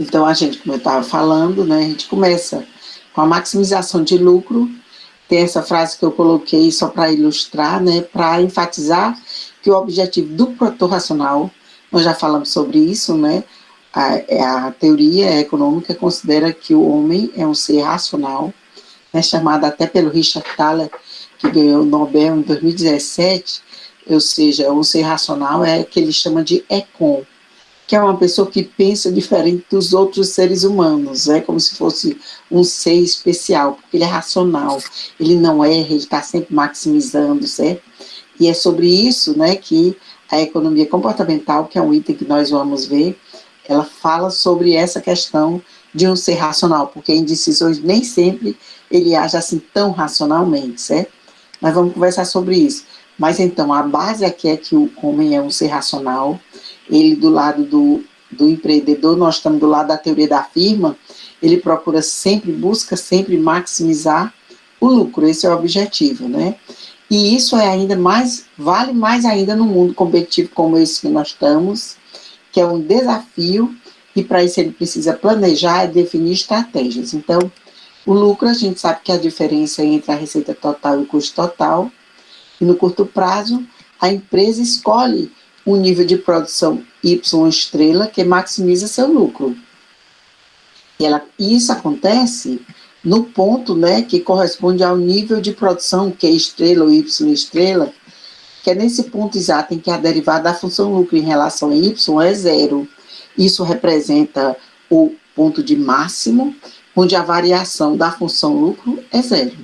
Então, a gente, como eu estava falando, né, a gente começa com a maximização de lucro. Tem essa frase que eu coloquei só para ilustrar, né, para enfatizar que o objetivo do produtor racional, nós já falamos sobre isso, né, a teoria econômica considera que o homem é um ser racional, né, chamado até pelo Richard Thaler, que ganhou o Nobel em 2017, ou seja, um ser racional é que ele chama de econ, que é uma pessoa que pensa diferente dos outros seres humanos, é como se fosse um ser especial, porque ele é racional, ele não erra, ele está sempre maximizando, certo? E é sobre isso, né, que a economia comportamental, que é um item que nós vamos ver, ela fala sobre essa questão de um ser racional, porque em decisões nem sempre ele age assim tão racionalmente, certo? Nós vamos conversar sobre isso. Mas então, a base aqui é que o homem é um ser racional, ele do lado do empreendedor, nós estamos do lado da teoria da firma, ele procura sempre, busca sempre maximizar o lucro, esse é o objetivo, né? E isso é ainda mais, vale mais ainda no mundo competitivo como esse que nós estamos, que é um desafio, e para isso ele precisa planejar e definir estratégias. Então, o lucro, a gente sabe que é a diferença entre a receita total e o custo total, e no curto prazo, a empresa escolhe um nível de produção Y estrela que maximiza seu lucro. E isso acontece no ponto, né, que corresponde ao nível de produção Q estrela ou Y estrela, que é nesse ponto exato em que a derivada da função lucro em relação a Y é zero. Isso representa o ponto de máximo, onde a variação da função lucro é zero.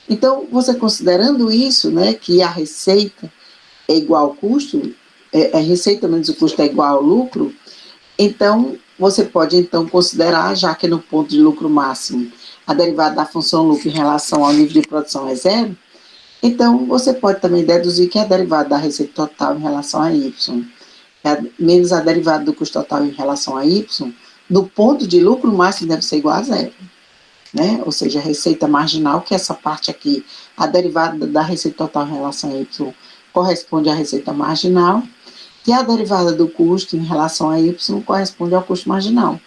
Então, você considerando isso, né, que a receita é igual ao custo, a receita menos o custo é igual ao lucro, então você pode então considerar, já que no ponto de lucro máximo a derivada da função lucro em relação ao nível de produção é zero, então você pode também deduzir que a derivada da receita total em relação a y menos a derivada do custo total em relação a y, no ponto de lucro máximo deve ser igual a zero. Né? Ou seja, a receita marginal, que é essa parte aqui, a derivada da receita total em relação a y corresponde à receita marginal, e a derivada do custo em relação a y corresponde ao custo marginal.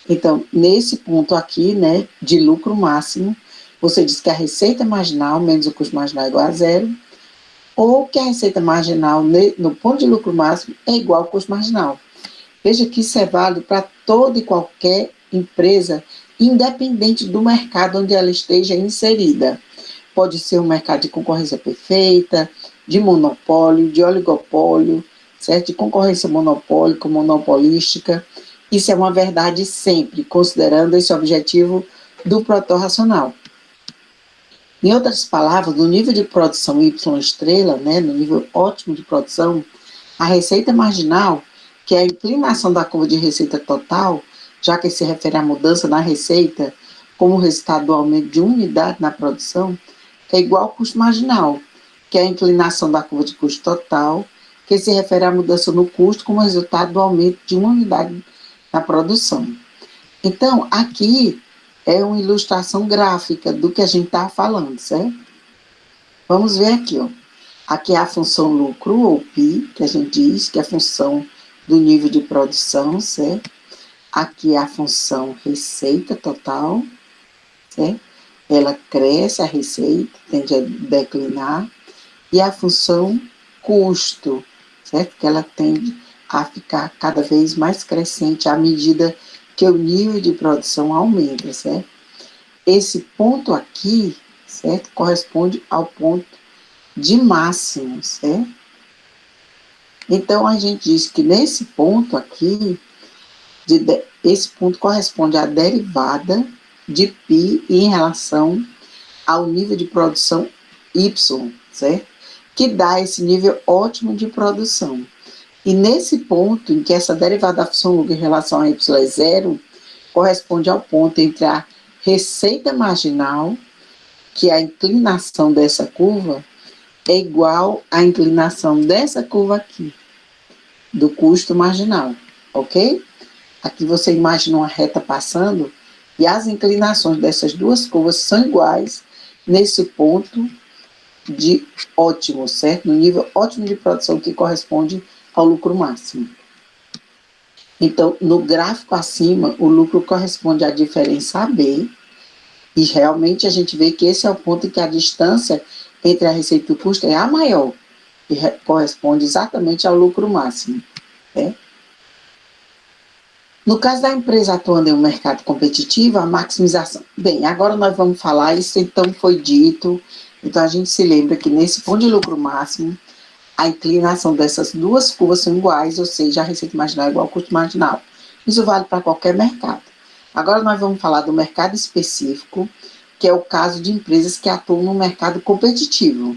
Então, nesse ponto aqui, né, de lucro máximo, você diz que a receita marginal menos o custo marginal é igual a zero, ou que a receita marginal no ponto de lucro máximo é igual ao custo marginal. Veja que isso é válido para toda e qualquer empresa, independente do mercado onde ela esteja inserida. Pode ser um mercado de concorrência perfeita, de monopólio, de oligopólio, certo? De concorrência monopólica, monopolística. Isso é uma verdade sempre, considerando esse objetivo do produtor racional. Em outras palavras, no nível de produção Y estrela, né, no nível ótimo de produção, a receita marginal, que é a inclinação da curva de receita total, já que se refere à mudança na receita como resultado do aumento de uma unidade na produção, é igual ao custo marginal, que é a inclinação da curva de custo total, que se refere à mudança no custo como resultado do aumento de uma unidade na produção. Então, aqui é uma ilustração gráfica do que a gente está falando, certo? Vamos ver aqui, ó. Aqui é a função lucro, ou PI, que a gente diz que é a função do nível de produção, certo? Aqui é a função receita total, certo? Ela cresce, a receita tende a declinar. E a função custo, certo? Que ela tende a ficar cada vez mais crescente à medida que o nível de produção aumenta, certo? Esse ponto aqui, certo? Corresponde ao ponto de máximo, certo? Então, a gente diz que nesse ponto aqui, esse ponto corresponde à derivada de π em relação ao nível de produção y, certo? Que dá esse nível ótimo de produção. E nesse ponto, em que essa derivada da função lucro em relação a y é zero, corresponde ao ponto entre a receita marginal, que é a inclinação dessa curva, é igual à inclinação dessa curva aqui, do custo marginal, ok? Aqui você imagina uma reta passando e as inclinações dessas duas curvas são iguais nesse ponto de ótimo, certo? No nível ótimo de produção que corresponde ao lucro máximo. Então, no gráfico acima, o lucro corresponde à diferença AB, e realmente a gente vê que esse é o ponto em que a distância entre a receita e o custo é a maior, que corresponde exatamente ao lucro máximo. Né? No caso da empresa atuando em um mercado competitivo, a maximização. Bem, agora nós vamos falar, isso então foi dito, então a gente se lembra que nesse ponto de lucro máximo, a inclinação dessas duas curvas são iguais, ou seja, a receita marginal é igual ao custo marginal. Isso vale para qualquer mercado. Agora nós vamos falar do mercado específico, que é o caso de empresas que atuam no mercado competitivo.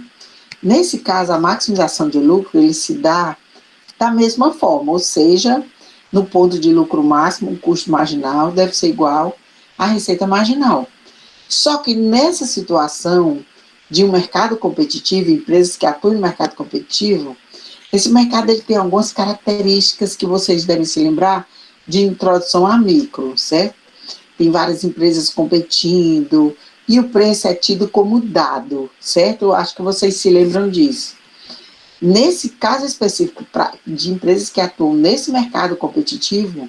Nesse caso, a maximização de lucro ele se dá da mesma forma, ou seja, no ponto de lucro máximo, o custo marginal deve ser igual à receita marginal. Só que nessa situação de um mercado competitivo, empresas que atuam no mercado competitivo, esse mercado ele tem algumas características que vocês devem se lembrar de introdução a micro, certo? Tem várias empresas competindo e o preço é tido como dado, certo? Eu acho que vocês se lembram disso. Nesse caso específico de empresas que atuam nesse mercado competitivo,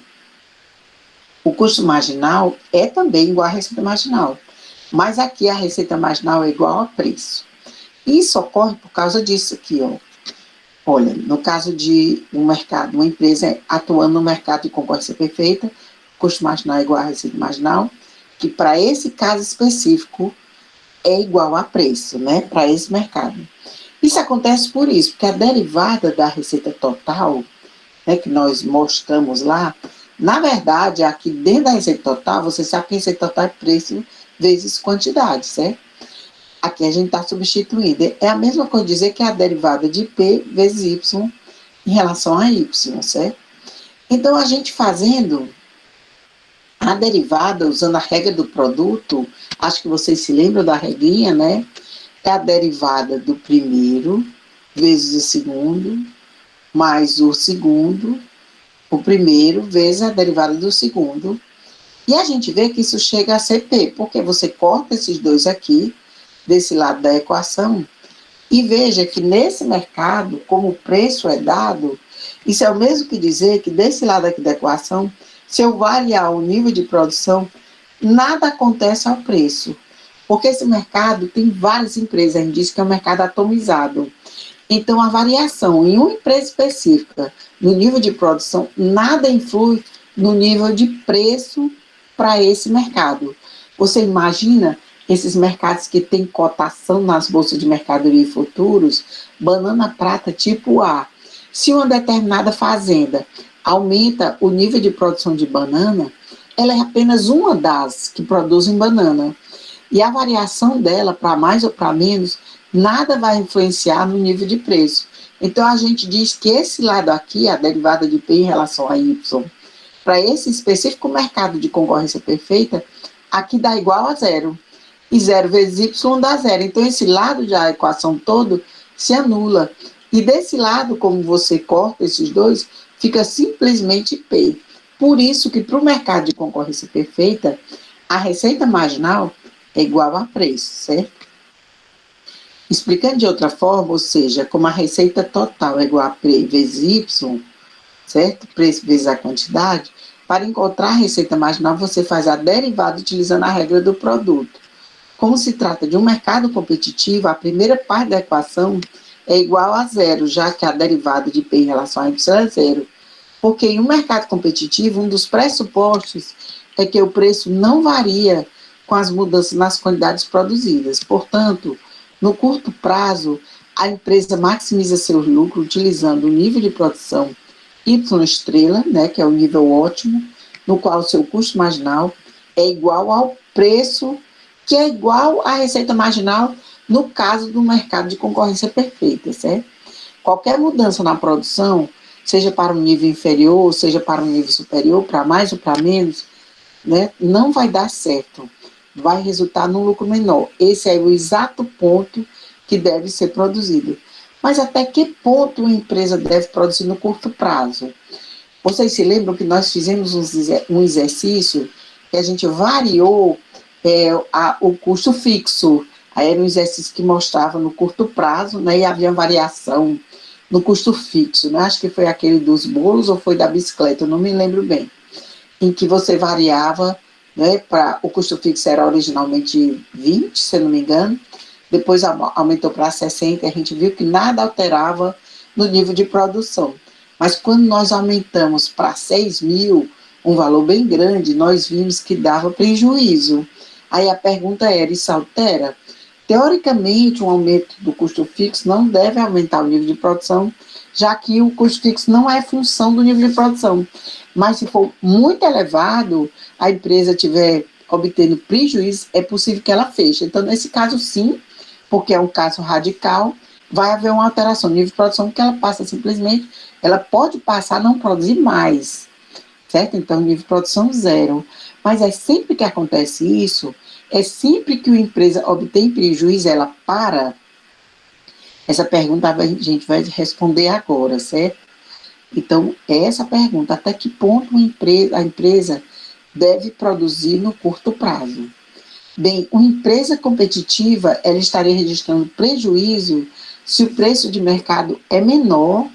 o custo marginal é também igual à receita marginal, mas aqui a receita marginal é igual ao preço. Isso ocorre por causa disso aqui, ó. Olha, no caso de um mercado, uma empresa atuando no mercado de concorrência perfeita, custo marginal é igual à receita marginal, que para esse caso específico é igual a preço, né, para esse mercado. Isso acontece por isso, porque a derivada da receita total, né, que nós mostramos lá, na verdade, aqui dentro da receita total, você sabe que a receita total é preço vezes quantidade, certo? Aqui a gente está substituindo. É a mesma coisa dizer que é a derivada de P vezes Y em relação a Y, certo? Então, a gente fazendo a derivada, usando a regra do produto, acho que vocês se lembram da regrinha, né? É a derivada do primeiro vezes o segundo, mais o primeiro vezes a derivada do segundo. E a gente vê que isso chega a ser P, porque você corta esses dois aqui, desse lado da equação, e veja que nesse mercado, como o preço é dado, isso é o mesmo que dizer que desse lado aqui da equação, se eu variar o nível de produção, nada acontece ao preço. Porque esse mercado tem várias empresas, a gente diz que é um mercado atomizado. Então, a variação em uma empresa específica, no nível de produção, nada influi no nível de preço para esse mercado. Você imagina esses mercados que têm cotação nas bolsas de mercadoria e futuros, banana prata tipo A. Se uma determinada fazenda aumenta o nível de produção de banana, ela é apenas uma das que produzem banana. E a variação dela, para mais ou para menos, nada vai influenciar no nível de preço. Então, a gente diz que esse lado aqui, a derivada de P em relação a Y, para esse específico mercado de concorrência perfeita, aqui dá igual a zero. E zero vezes Y dá zero. Então, esse lado da equação todo se anula. E desse lado, como você corta esses dois, fica simplesmente P. Por isso que para o mercado de concorrência perfeita, a receita marginal é igual a preço, certo? Explicando de outra forma, ou seja, como a receita total é igual a P vezes Y, certo? Preço vezes a quantidade, para encontrar a receita marginal, você faz a derivada utilizando a regra do produto. Como se trata de um mercado competitivo, a primeira parte da equação é igual a zero, já que a derivada de P em relação a Y é zero. Porque em um mercado competitivo, um dos pressupostos é que o preço não varia com as mudanças nas quantidades produzidas. Portanto, no curto prazo, a empresa maximiza seu lucro utilizando o nível de produção Y estrela, né, que é o nível ótimo, no qual o seu custo marginal é igual ao preço, que é igual à receita marginal no caso do mercado de concorrência perfeita, certo? Qualquer mudança na produção, seja para um nível inferior, seja para um nível superior, para mais ou para menos, né, não vai dar certo. Vai resultar num lucro menor. Esse é o exato ponto que deve ser produzido. Mas até que ponto a empresa deve produzir no curto prazo? Vocês se lembram que nós fizemos um exercício que a gente variou o custo fixo. Aí era um exercício que mostrava no curto prazo, né, e havia variação no custo fixo, né? Acho que foi aquele dos bolos ou foi da bicicleta, eu não me lembro bem, em que você variava, né, o custo fixo era originalmente 20, se eu não me engano, depois aumentou para 60, e a gente viu que nada alterava no nível de produção. Mas quando nós aumentamos para 6 mil, um valor bem grande, nós vimos que dava prejuízo. Aí a pergunta era, isso altera? Teoricamente, um aumento do custo fixo não deve aumentar o nível de produção, já que o custo fixo não é função do nível de produção. Mas se for muito elevado, a empresa tiver obtendo prejuízo, é possível que ela feche. Então, nesse caso, sim, porque é um caso radical, vai haver uma alteração no nível de produção, que ela passa simplesmente, ela pode passar a não produzir mais, certo? Então, nível de produção zero. Mas é sempre que acontece isso, é sempre que a empresa obtém prejuízo, ela para. Essa pergunta a gente vai responder agora, certo? Então, essa pergunta, até que ponto a empresa deve produzir no curto prazo? Bem, uma empresa competitiva, ela estaria registrando prejuízo se o preço de mercado é menor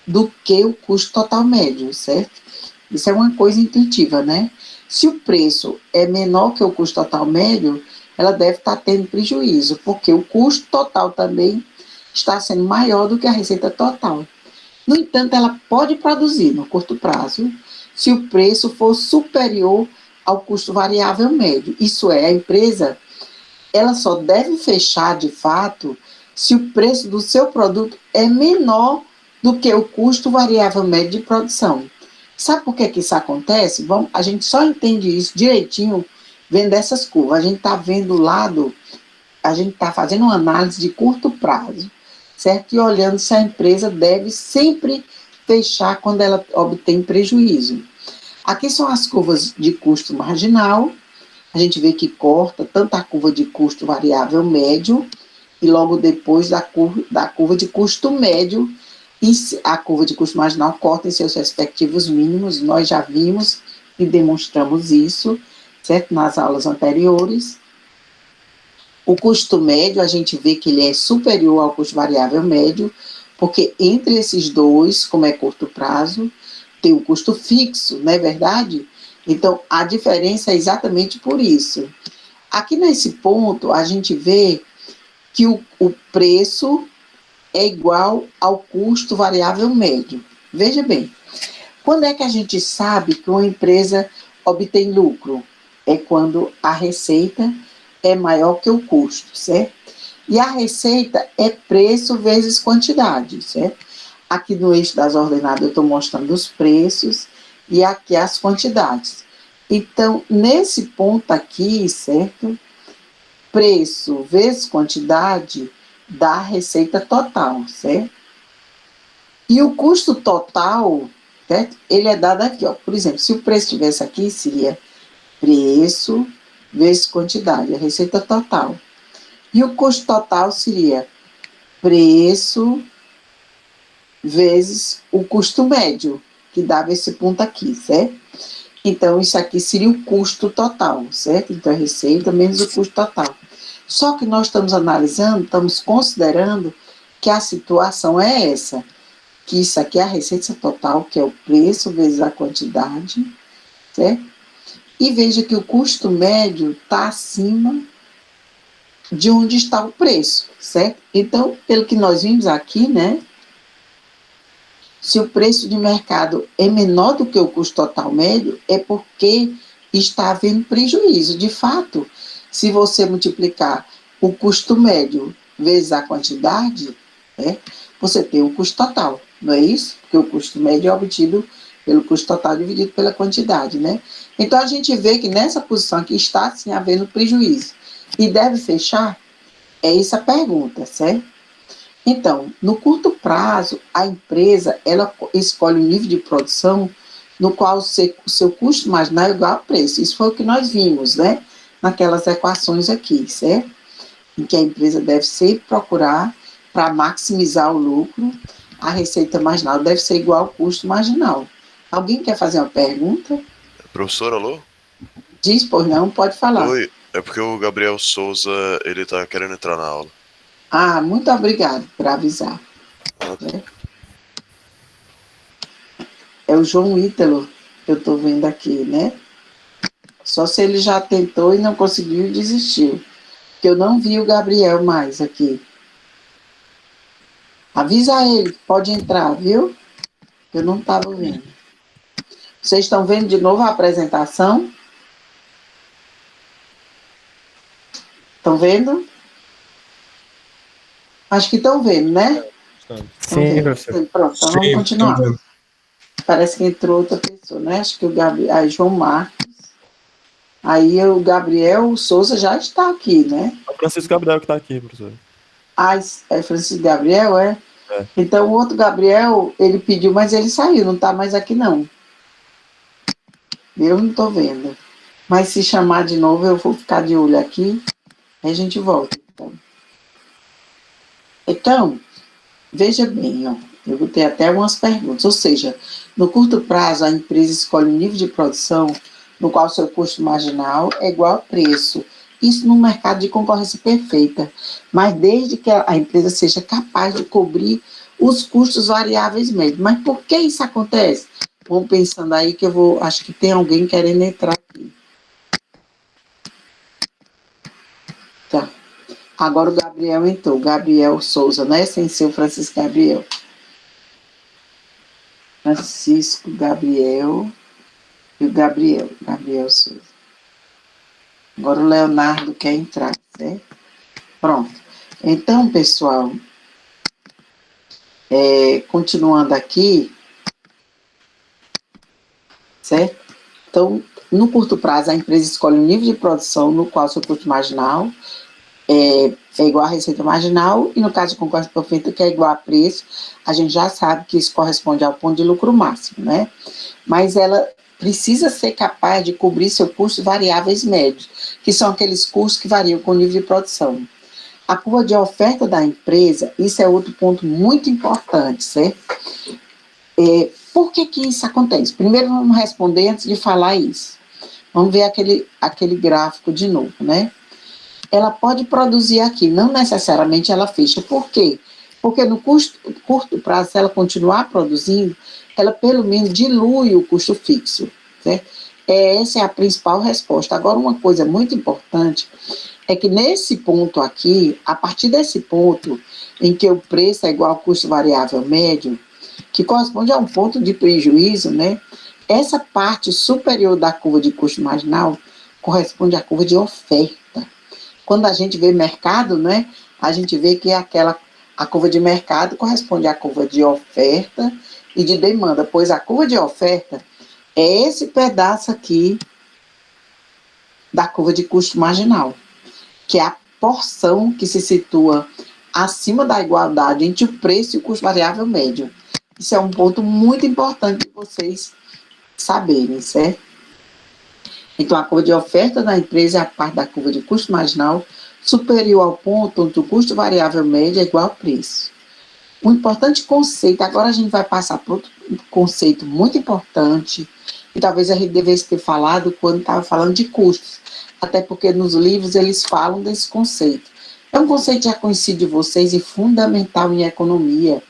do que o custo total médio, certo? Isso é uma coisa intuitiva, né? Se o preço é menor que o custo total médio, ela deve estar tendo prejuízo, porque o custo total também está sendo maior do que a receita total. No entanto, ela pode produzir no curto prazo se o preço for superior ao custo variável médio. Isso é, a empresa ela só deve fechar de fato se o preço do seu produto é menor do que o custo variável médio de produção. Sabe por que isso acontece? A gente só entende isso direitinho vendo essas curvas. A gente está vendo o lado, a gente está fazendo uma análise de curto prazo, certo? E olhando se a empresa deve sempre fechar quando ela obtém prejuízo. Aqui são as curvas de custo marginal. A gente vê que corta tanto a curva de custo variável médio e logo depois da curva de custo médio, e a curva de custo marginal corta em seus respectivos mínimos. Nós já vimos e demonstramos isso, certo? Nas aulas anteriores. O custo médio, a gente vê que ele é superior ao custo variável médio, porque entre esses dois, como é curto prazo, tem o custo fixo, não é verdade? Então, a diferença é exatamente por isso. Aqui nesse ponto, a gente vê que o preço é igual ao custo variável médio. Veja bem, quando é que a gente sabe que uma empresa obtém lucro? É quando a receita é maior que o custo, certo? E a receita é preço vezes quantidade, certo? Aqui no eixo das ordenadas eu estou mostrando os preços e aqui as quantidades. Então, nesse ponto aqui, certo? Preço vezes quantidade dá a receita total, certo? E o custo total, certo? Ele é dado aqui, ó. Por exemplo, se o preço estivesse aqui, seria preço vezes quantidade, a receita total. E o custo total seria preço vezes o custo médio, que dava esse ponto aqui, certo? Então, isso aqui seria o custo total, certo? Então, a receita menos o custo total. Só que nós estamos analisando, estamos considerando que a situação é essa, que isso aqui é a receita total, que é o preço vezes a quantidade, certo? E veja que o custo médio está acima de onde está o preço, certo? Então, pelo que nós vimos aqui, né? Se o preço de mercado é menor do que o custo total médio, é porque está havendo prejuízo. De fato, se você multiplicar o custo médio vezes a quantidade, né, você tem o custo total, não é isso? Porque o custo médio é obtido pelo custo total dividido pela quantidade, né? Então, a gente vê que nessa posição aqui está, sim, havendo prejuízo. E deve fechar? É essa a pergunta, certo? Então, no curto prazo, a empresa ela escolhe um nível de produção no qual o seu custo marginal é igual ao preço. Isso foi o que nós vimos, né? Naquelas equações aqui, certo? Em que a empresa deve sempre procurar, para maximizar o lucro, a receita marginal deve ser igual ao custo marginal. Alguém quer fazer uma pergunta? Professor, alô? Diz, pois não, pode falar. Oi, é porque o Gabriel Souza, ele tá querendo entrar na aula. Ah, muito obrigado por avisar. Ah, Né? É o João Ítalo, que eu estou vendo aqui, né? Só se ele já tentou e não conseguiu e desistiu. Porque eu não vi o Gabriel mais aqui. Avisa ele, pode entrar, viu? Eu não estava vendo. Vocês estão vendo de novo a apresentação? Estão vendo? Acho que estão vendo, né? Sim, professor. Pronto, então vamos continuar. Parece que entrou outra pessoa, né? Acho que o Gabriel, aí João Marcos. Aí o Gabriel Souza já está aqui, né? É o Francisco Gabriel que está aqui, professor. Ah, é Francisco Gabriel, é? É. Então o outro Gabriel, ele pediu, mas ele saiu, não está mais aqui não. Eu não estou vendo. Mas se chamar de novo, eu vou ficar de olho aqui, aí a gente volta. Então, veja bem, ó, eu botei até umas perguntas. Ou seja, no curto prazo, a empresa escolhe um nível de produção no qual seu custo marginal é igual a preço. Isso no mercado de concorrência perfeita, mas desde que a empresa seja capaz de cobrir os custos variáveis médios. Mas por que isso acontece? Vamos pensando aí que acho que tem alguém querendo entrar aqui. Tá. Agora o Gabriel entrou, Gabriel Souza, né? Sem ser o Francisco Gabriel. Francisco Gabriel e o Gabriel Souza. Agora o Leonardo quer entrar, certo? Pronto. Então, pessoal, continuando aqui, certo? Então, no curto prazo, a empresa escolhe um nível de produção no qual seu custo marginal é igual à receita marginal, e no caso de concorrência perfeita, que é igual a preço, a gente já sabe que isso corresponde ao ponto de lucro máximo, né? Mas ela precisa ser capaz de cobrir seus custos variáveis médios, que são aqueles custos que variam com o nível de produção. A curva de oferta da empresa, isso é outro ponto muito importante, certo? Por que isso acontece? Primeiro vamos responder antes de falar isso. Vamos ver aquele gráfico de novo, né? Ela pode produzir aqui, não necessariamente ela fecha. Por quê? Porque no curto prazo, se ela continuar produzindo, ela pelo menos dilui o custo fixo, certo? Essa é a principal resposta. Agora, uma coisa muito importante é que nesse ponto aqui, a partir desse ponto em que o preço é igual ao custo variável médio, que corresponde a um ponto de prejuízo, né? Essa parte superior da curva de custo marginal corresponde à curva de oferta. Quando a gente vê mercado, né, a gente vê que a curva de mercado corresponde à curva de oferta e de demanda, pois a curva de oferta é esse pedaço aqui da curva de custo marginal, que é a porção que se situa acima da igualdade entre o preço e o custo variável médio. Isso é um ponto muito importante de vocês saberem, certo? Então, a curva de oferta da empresa é a parte da curva de custo marginal superior ao ponto onde o custo variável médio é igual ao preço. Um importante conceito, agora a gente vai passar para outro conceito muito importante, e talvez a gente devesse ter falado quando estava falando de custos, até porque nos livros eles falam desse conceito. É um conceito já conhecido de vocês e fundamental em economia,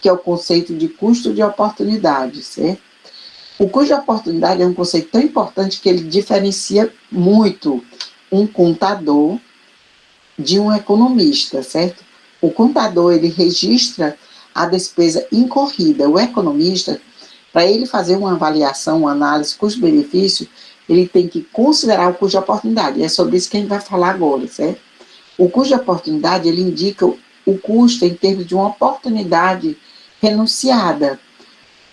que é o conceito de custo de oportunidade, certo? O custo de oportunidade é um conceito tão importante que ele diferencia muito um contador de um economista, certo? O contador, ele registra a despesa incorrida. O economista, para ele fazer uma avaliação, uma análise custo-benefício, ele tem que considerar o custo de oportunidade. E é sobre isso que a gente vai falar agora, certo? O custo de oportunidade, ele indica o custo em termos de uma oportunidade renunciada.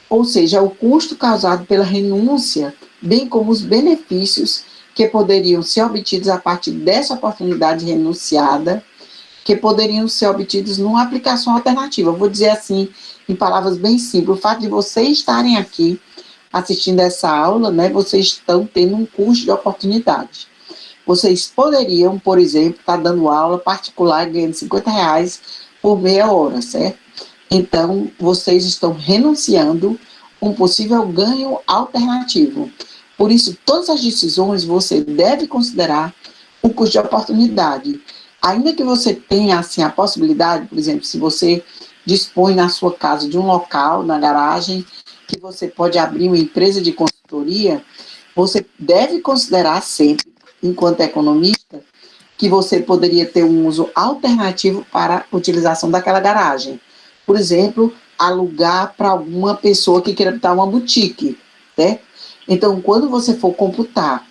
Ou seja, o custo causado pela renúncia, bem como os benefícios que poderiam ser obtidos a partir dessa oportunidade renunciada, que poderiam ser obtidos numa aplicação alternativa. Eu vou dizer assim, em palavras bem simples, o fato de vocês estarem aqui assistindo essa aula, né, vocês estão tendo um custo de oportunidade. Vocês poderiam, por exemplo, estar dando aula particular ganhando R$50 por meia hora, certo? Então, vocês estão renunciando um possível ganho alternativo. Por isso, todas as decisões você deve considerar o custo de oportunidade. Ainda que você tenha assim, a possibilidade, por exemplo, se você dispõe na sua casa de um local, na garagem, que você pode abrir uma empresa de consultoria, você deve considerar sempre, enquanto economista, que você poderia ter um uso alternativo para a utilização daquela garagem. Por exemplo, alugar para alguma pessoa que queira botar uma boutique, né? Então, quando você for computar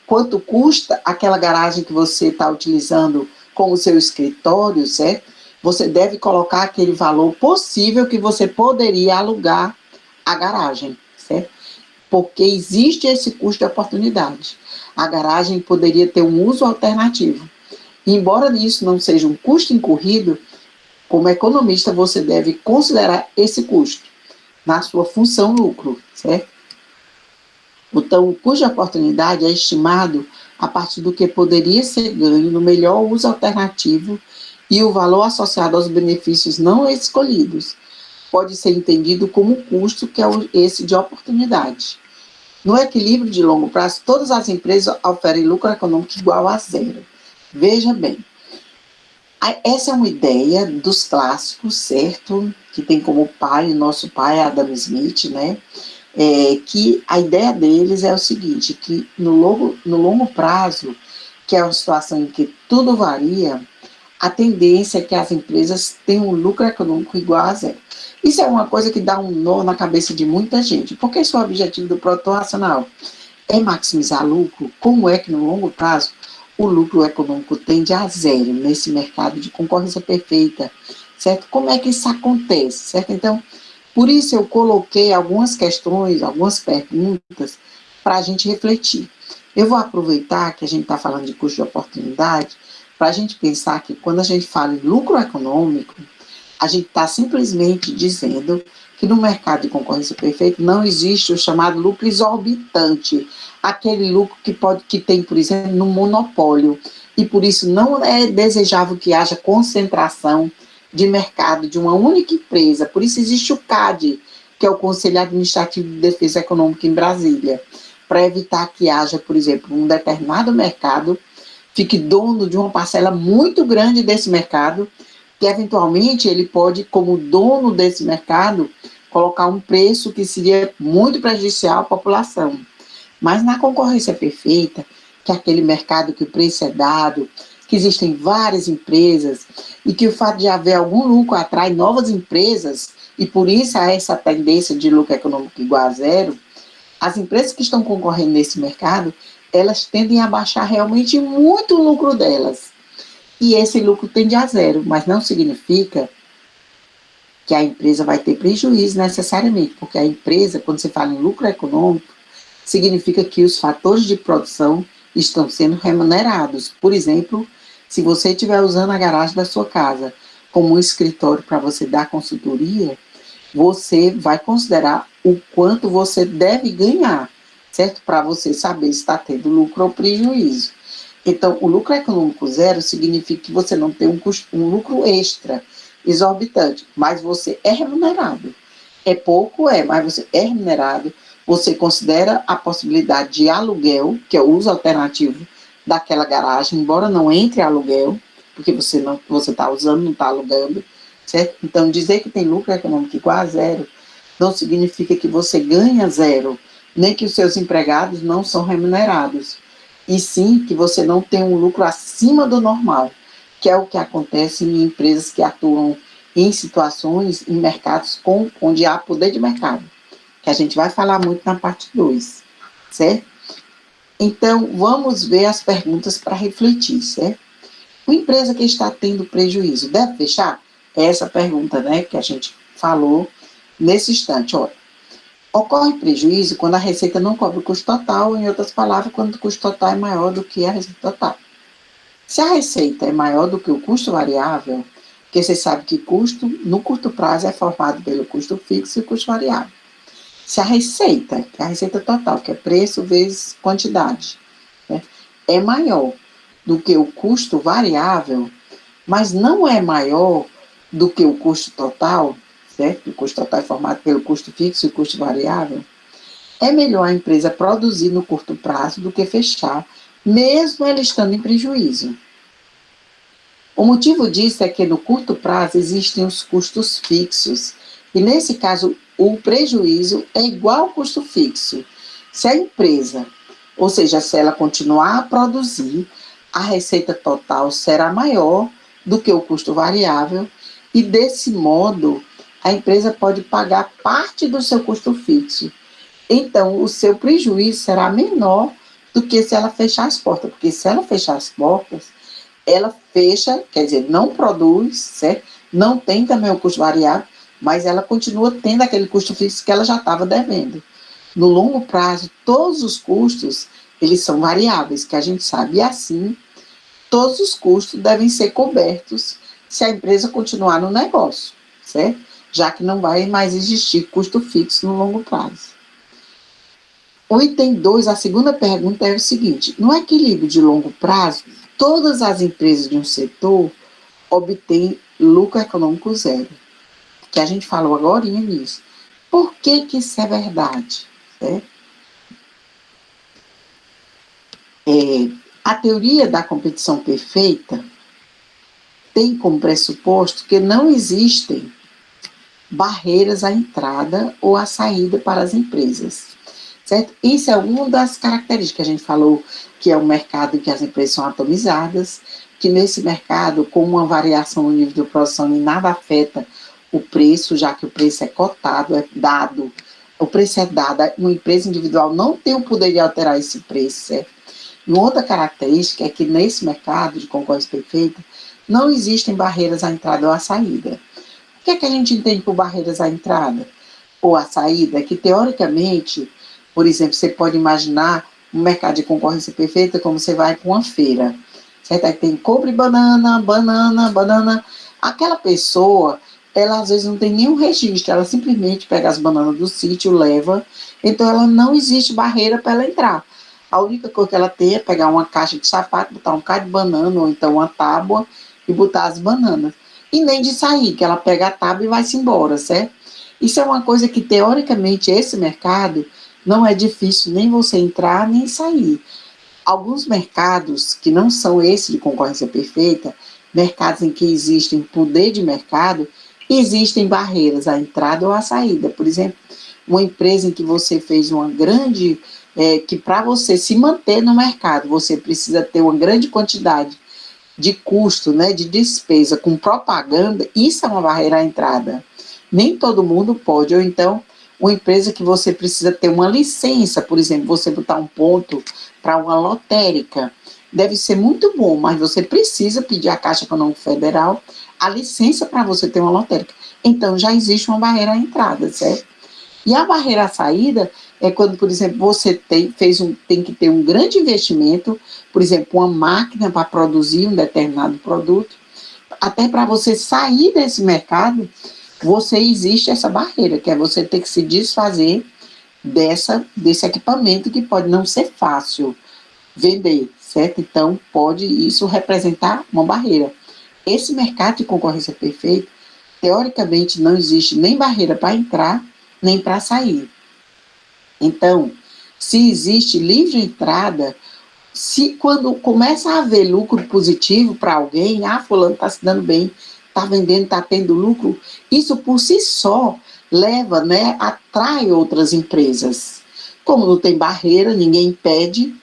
quanto custa aquela garagem que você está utilizando como seu escritório, certo? Você deve colocar aquele valor possível que você poderia alugar a garagem, certo? Porque existe esse custo de oportunidade. A garagem poderia ter um uso alternativo. E, embora isso não seja um custo incorrido, como economista você deve considerar esse custo na sua função lucro, certo? Então, o custo de oportunidade é estimado a partir do que poderia ser ganho no melhor uso alternativo e o valor associado aos benefícios não escolhidos pode ser entendido como custo, que é esse de oportunidade. No equilíbrio de longo prazo, todas as empresas oferem lucro econômico igual a zero. Veja bem, essa é uma ideia dos clássicos, certo? Que tem como pai, o nosso pai, Adam Smith, né? Que a ideia deles é o seguinte, que no longo prazo, que é uma situação em que tudo varia, a tendência é que as empresas tenham um lucro econômico igual a zero. Isso é uma coisa que dá um nó na cabeça de muita gente, porque esse é o objetivo do produto racional. É maximizar lucro. Como é que no longo prazo o lucro econômico tende a zero nesse mercado de concorrência perfeita, certo? Como é que isso acontece, certo? Então, por isso eu coloquei algumas questões, algumas perguntas para a gente refletir. Eu vou aproveitar que a gente está falando de custo de oportunidade para a gente pensar que quando a gente fala em lucro econômico, a gente está simplesmente dizendo que no mercado de concorrência perfeita não existe o chamado lucro exorbitante, aquele lucro que tem, por exemplo, no monopólio, e por isso não é desejável que haja concentração de mercado de uma única empresa. Por isso existe o CAD, que é o Conselho Administrativo de Defesa Econômica em Brasília, para evitar que haja, por exemplo, um determinado mercado fique dono de uma parcela muito grande desse mercado, que eventualmente ele pode, como dono desse mercado, colocar um preço que seria muito prejudicial à população. Mas na concorrência perfeita, que é aquele mercado que o preço é dado, que existem várias empresas e que o fato de haver algum lucro atrai novas empresas e por isso há essa tendência de lucro econômico igual a zero, as empresas que estão concorrendo nesse mercado, elas tendem a baixar realmente muito o lucro delas. E esse lucro tende a zero, mas não significa que a empresa vai ter prejuízo necessariamente, porque a empresa, quando você fala em lucro econômico, significa que os fatores de produção estão sendo remunerados. Por exemplo, se você estiver usando a garagem da sua casa como um escritório para você dar consultoria, você vai considerar o quanto você deve ganhar, certo? Para você saber se está tendo lucro ou prejuízo. Então, o lucro econômico zero significa que você não tem um lucro extra, exorbitante, mas você é remunerado. É pouco, mas você é remunerado. Você considera a possibilidade de aluguel, que é o uso alternativo daquela garagem, embora não entre aluguel, porque você está usando, não está alugando, certo? Então, dizer que tem lucro econômico igual a zero não significa que você ganha zero, nem que os seus empregados não são remunerados, e sim que você não tem um lucro acima do normal, que é o que acontece em empresas que atuam em situações, em mercados onde há poder de mercado, que a gente vai falar muito na parte 2, certo? Então, vamos ver as perguntas para refletir, certo? Uma empresa que está tendo prejuízo, deve fechar? É essa pergunta, né, que a gente falou nesse instante. Olha, ocorre prejuízo quando a receita não cobre o custo total, em outras palavras, quando o custo total é maior do que a receita total. Se a receita é maior do que o custo variável, porque você sabe que custo, no curto prazo, é formado pelo custo fixo e custo variável. Se a receita, que é a receita total, que é preço vezes quantidade, né, é maior do que o custo variável, mas não é maior do que o custo total, certo? O custo total é formado pelo custo fixo e custo variável. É melhor a empresa produzir no curto prazo do que fechar, mesmo ela estando em prejuízo. O motivo disso é que no curto prazo existem os custos fixos, e nesse caso o prejuízo é igual ao custo fixo. Se a empresa, ou seja, se ela continuar a produzir, a receita total será maior do que o custo variável e, desse modo, a empresa pode pagar parte do seu custo fixo. Então, o seu prejuízo será menor do que se ela fechar as portas, porque se ela fechar as portas, ela fecha, quer dizer, não produz, certo? Não tem também o custo variável, mas ela continua tendo aquele custo fixo que ela já estava devendo. No longo prazo, todos os custos, eles são variáveis, que a gente sabe, e assim, todos os custos devem ser cobertos se a empresa continuar no negócio, certo? Já que não vai mais existir custo fixo no longo prazo. O item 2, a segunda pergunta é o seguinte: no equilíbrio de longo prazo, todas as empresas de um setor obtêm lucro econômico zero, que a gente falou agora nisso. Por que isso é verdade? Certo? A teoria da competição perfeita tem como pressuposto que não existem barreiras à entrada ou à saída para as empresas. Certo? Isso é uma das características que a gente falou, que é um mercado em que as empresas são atomizadas, que nesse mercado, com uma variação no nível de produção, nada afeta o preço, já que o preço é cotado, é dado. O preço é dado, uma empresa individual não tem o poder de alterar esse preço, certo? E outra característica é que nesse mercado de concorrência perfeita, não existem barreiras à entrada ou à saída. O que é que a gente entende por barreiras à entrada ou à saída? É que, teoricamente, por exemplo, você pode imaginar um mercado de concorrência perfeita como você vai para uma feira, certo? Aí tem compra banana, banana, banana. Aquela pessoa, ela às vezes não tem nenhum registro, ela simplesmente pega as bananas do sítio, leva, então ela não existe barreira para ela entrar. A única coisa que ela tem é pegar uma caixa de sapato, botar um bocado de banana, ou então uma tábua, e botar as bananas. E nem de sair, que ela pega a tábua e vai-se embora, certo? Isso é uma coisa que, teoricamente, esse mercado não é difícil nem você entrar, nem sair. Alguns mercados que não são esse de concorrência perfeita, mercados em que existem poder de mercado, existem barreiras à entrada ou à saída. Por exemplo, uma empresa em que você fez uma grande, que para você se manter no mercado, você precisa ter uma grande quantidade de custo, né, de despesa com propaganda, isso é uma barreira à entrada. Nem todo mundo pode, ou então uma empresa que você precisa ter uma licença, por exemplo, você botar um ponto para uma lotérica, deve ser muito bom, mas você precisa pedir à Caixa Econômica Federal a licença para você ter uma lotérica. Então, já existe uma barreira à entrada, certo? E a barreira à saída é quando, por exemplo, você tem que ter um grande investimento, por exemplo, uma máquina para produzir um determinado produto, até para você sair desse mercado, existe essa barreira, que é você ter que se desfazer desse equipamento, que pode não ser fácil vender, certo? Então, pode isso representar uma barreira. Esse mercado de concorrência perfeita, teoricamente, não existe nem barreira para entrar, nem para sair. Então, se existe livre entrada, se quando começa a haver lucro positivo para alguém, fulano está se dando bem, está vendendo, está tendo lucro, isso por si só leva, né, atrai outras empresas. Como não tem barreira, ninguém impede,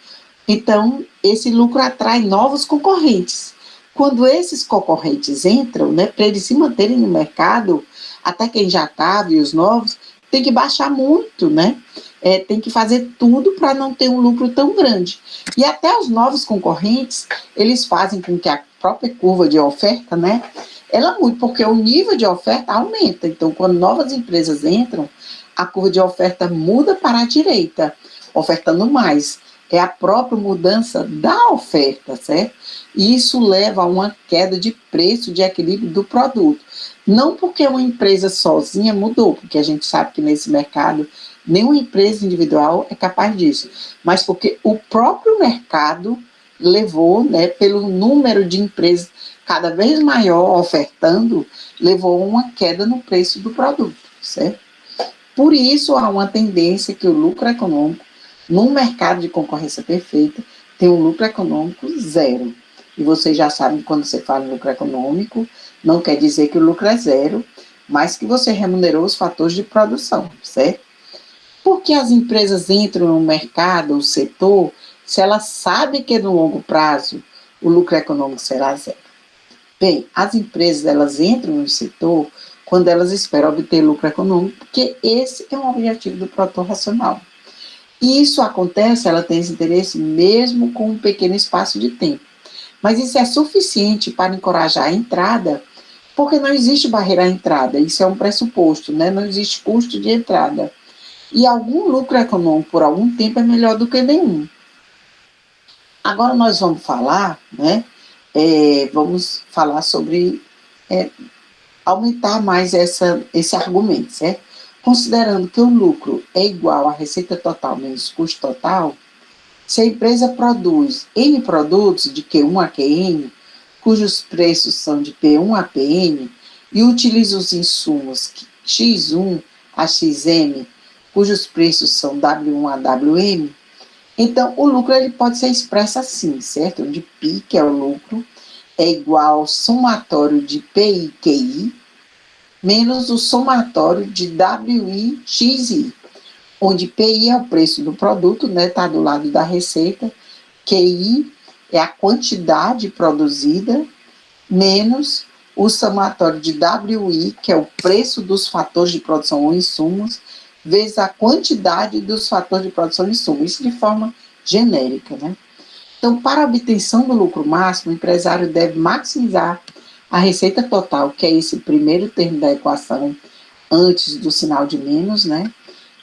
então esse lucro atrai novos concorrentes. Quando esses concorrentes entram, né, para eles se manterem no mercado, até quem já estava e os novos, tem que baixar muito, né? Tem que fazer tudo para não ter um lucro tão grande. E até os novos concorrentes, eles fazem com que a própria curva de oferta, né, ela mude, porque o nível de oferta aumenta. Então, quando novas empresas entram, a curva de oferta muda para a direita, ofertando mais. É a própria mudança da oferta, certo? E isso leva a uma queda de preço, de equilíbrio do produto. Não porque uma empresa sozinha mudou, porque a gente sabe que nesse mercado nenhuma empresa individual é capaz disso, mas porque o próprio mercado levou, né, pelo número de empresas cada vez maior ofertando, levou a uma queda no preço do produto, certo? Por isso, há uma tendência que o lucro econômico, num mercado de concorrência perfeita, tem um lucro econômico zero. E vocês já sabem, quando você fala em lucro econômico, não quer dizer que o lucro é zero, mas que você remunerou os fatores de produção, certo? Por que as empresas entram no mercado, o setor, se elas sabem que no longo prazo o lucro econômico será zero? Bem, as empresas elas entram no setor quando elas esperam obter lucro econômico, porque esse é um objetivo do produtor racional. E isso acontece, ela tem esse interesse mesmo com um pequeno espaço de tempo. Mas isso é suficiente para encorajar a entrada, porque não existe barreira à entrada, isso é um pressuposto, né? Não existe custo de entrada. E algum lucro econômico por algum tempo é melhor do que nenhum. Agora nós vamos falar, né? Vamos falar sobre aumentar mais esse argumento, certo? Considerando que o lucro é igual à receita total menos custo total, se a empresa produz N produtos de Q1 a Qn, cujos preços são de P1 a Pn, e utiliza os insumos X1 a Xm, cujos preços são W1 a Wm, então o lucro ele pode ser expresso assim, certo? Onde π, que é o lucro, é igual ao somatório de Pi e Qi, menos o somatório de Wi, Xi, onde Pi é o preço do produto, né, está do lado da receita, Qi é a quantidade produzida, menos o somatório de Wi, que é o preço dos fatores de produção ou insumos, vezes a quantidade dos fatores de produção e insumos, isso de forma genérica, né? Então, para a obtenção do lucro máximo, o empresário deve maximizar a receita total, que é esse primeiro termo da equação antes do sinal de menos, né?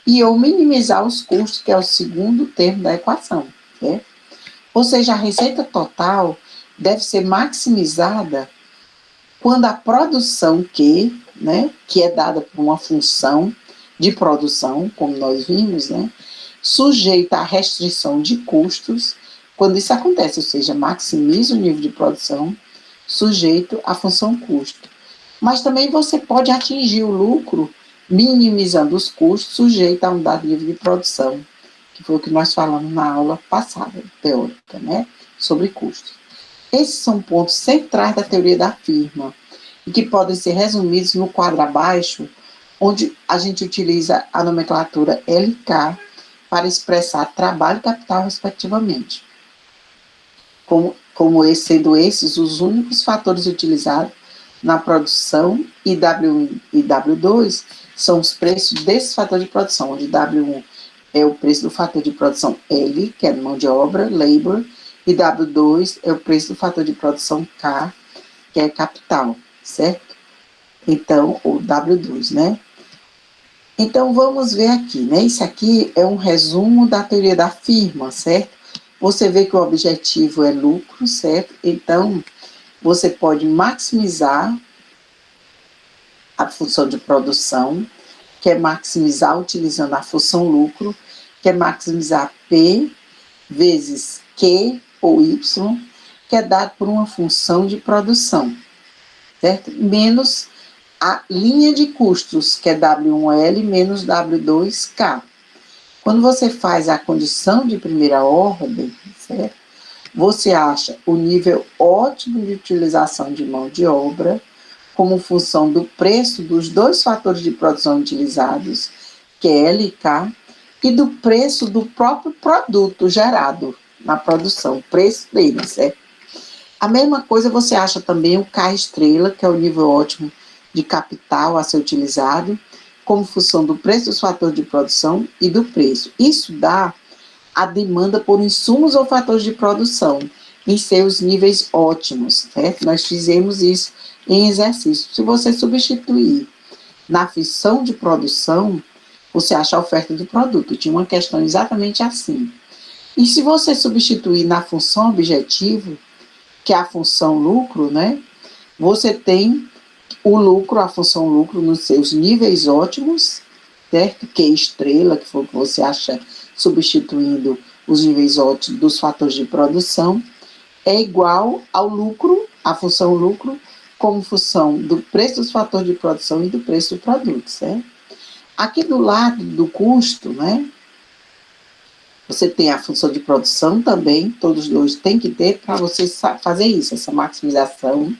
E ou minimizar os custos, que é o segundo termo da equação, certo? Ou seja, a receita total deve ser maximizada quando a produção Q, né, que é dada por uma função de produção, como nós vimos, né, sujeita à restrição de custos, quando isso acontece, ou seja, maximiza o nível de produção sujeito à função custo. Mas também você pode atingir o lucro minimizando os custos sujeito a um dado nível de produção, que foi o que nós falamos na aula passada, teórica, né, sobre custos. Esses são pontos centrais da teoria da firma, e que podem ser resumidos no quadro abaixo, onde a gente utiliza a nomenclatura LK para expressar trabalho e capital, respectivamente. Sendo esses os únicos fatores utilizados na produção, e W1 e W2 são os preços desses fatores de produção, onde W1 é o preço do fator de produção L, que é mão de obra, labor, e W2 é o preço do fator de produção K, que é capital, certo? Então, o W2, né? Então, vamos ver aqui, né? Isso aqui é um resumo da teoria da firma, certo? Você vê que o objetivo é lucro, certo? Então, você pode maximizar a função de produção, que é maximizar utilizando a função lucro, que é maximizar P vezes Q ou Y, que é dado por uma função de produção, certo? Menos a linha de custos, que é W1L menos W2K. Quando você faz a condição de primeira ordem, certo? Você acha o nível ótimo de utilização de mão de obra como função do preço dos dois fatores de produção utilizados, que é L e K, e do preço do próprio produto gerado na produção, o preço dele, certo? A mesma coisa você acha também o K estrela, que é o nível ótimo de capital a ser utilizado, como função do preço dos fatores de produção e do preço. Isso dá a demanda por insumos ou fatores de produção em seus níveis ótimos, certo? Nós fizemos isso em exercício. Se você substituir na função de produção, você acha a oferta do produto. Tinha uma questão exatamente assim. E se você substituir na função objetivo, que é a função lucro, né? Você tem o lucro, a função lucro nos seus níveis ótimos, certo? Que é estrela, que foi o que você acha substituindo os níveis ótimos dos fatores de produção, é igual ao lucro, a função lucro, como função do preço dos fatores de produção e do preço do produto, certo? Aqui do lado do custo, né? Você tem a função de produção também, todos dois têm que ter para você fazer isso, essa maximização